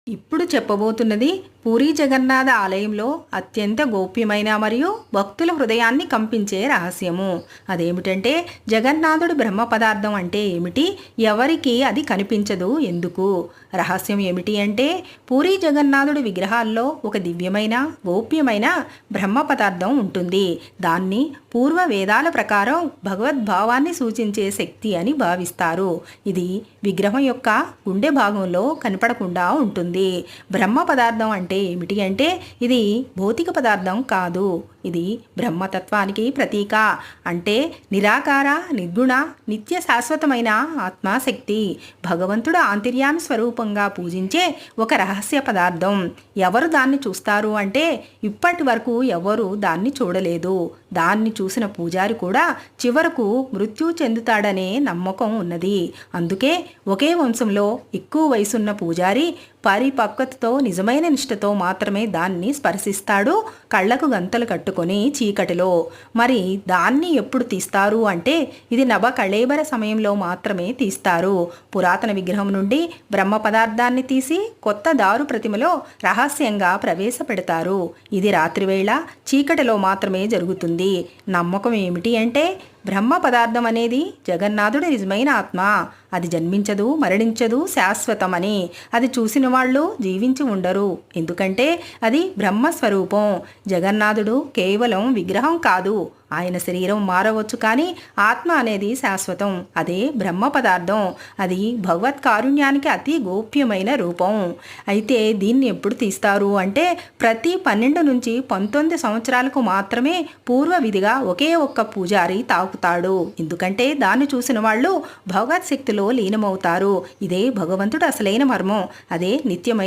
ఇప్పుడు చెప్పబోతున్నది పూరీ జగన్నాథ ఆలయంలో అత్యంత గోప్యమైన మరియు భక్తుల హృదయాన్ని కంపించే రహస్యము. అదేమిటంటే జగన్నాథుడు బ్రహ్మ పదార్థం అంటే ఏమిటి, ఎవరికి అది కనిపించదు ఎందుకు? రహస్యం ఏమిటి అంటే పూరీ జగన్నాథుడి విగ్రహాల్లో ఒక దివ్యమైన గోప్యమైన బ్రహ్మ పదార్థం ఉంటుంది. దాన్ని పూర్వ వేదాల ప్రకారం భగవద్భావాన్ని సూచించే శక్తి అని భావిస్తారు. ఇది విగ్రహం యొక్క గుండె భాగంలో కనపడకుండా ఉంటుంది. బ్రహ్మ పదార్థం అంటే ఏమిటి అంటే ఇది భౌతిక పదార్థం కాదు, ఇది బ్రహ్మతత్వానికి ప్రతీక. అంటే నిరాకార నిర్గుణ నిత్య శాశ్వతమైన ఆత్మాశక్తి, భగవంతుడు ఆంతర్యామి స్వరూపంగా పూజించే ఒక రహస్య పదార్థం. ఎవరు దాన్ని చూస్తారు అంటే ఇప్పటి వరకు ఎవరు దాన్ని చూడలేదు. దాన్ని చూసిన పూజారి కూడా చివరకు మృత్యు చెందుతాడనే నమ్మకం ఉన్నది. అందుకే ఒకే వంశంలో ఎక్కువ వయసున్న పూజారి పరిపక్వతతో నిజమైన నిష్ఠతో మాత్రమే దాన్ని స్పర్శిస్తాడు, కళ్ళకు గంతలు కట్టుకొని చీకటిలో. మరి దాన్ని ఎప్పుడు తీస్తారు అంటే ఇది నభ కళేబర సమయంలో మాత్రమే తీస్తారు. పురాతన విగ్రహం నుండి బ్రహ్మ పదార్థాన్ని తీసి కొత్త దారు ప్రతిమలో రహస్యంగా ప్రవేశపెడతారు. ఇది రాత్రివేళ చీకటిలో మాత్రమే జరుగుతుంది. నమ్మకం ఏమిటి అంటే బ్రహ్మ పదార్థం అనేది జగన్నాథుడి నిజమైన ఆత్మ. అది జన్మించదు, మరణించదు, శాశ్వతమని. అది చూసిన వాళ్ళు జీవించి ఉండరు, ఎందుకంటే అది బ్రహ్మస్వరూపం. జగన్నాథుడు కేవలం విగ్రహం కాదు, ఆయన శరీరం మారవచ్చు కానీ ఆత్మ అనేది శాశ్వతం. అదే బ్రహ్మ పదార్థం. అది భగవత్ కారుణ్యానికి అతి గోప్యమైన రూపం. అయితే దీన్ని ఎప్పుడు తీస్తారు అంటే ప్రతి 12 నుంచి 19 సంవత్సరాలకు మాత్రమే పూర్వ విధిగా ఒకే ఒక్క పూజారి తాకుతాడు. ఎందుకంటే దాన్ని చూసిన వాళ్ళు భగవత్ శక్తిలో లీనమవుతారు. ఇదే భగవంతుడు అసలైన మర్మం. అదే నిత్యమైన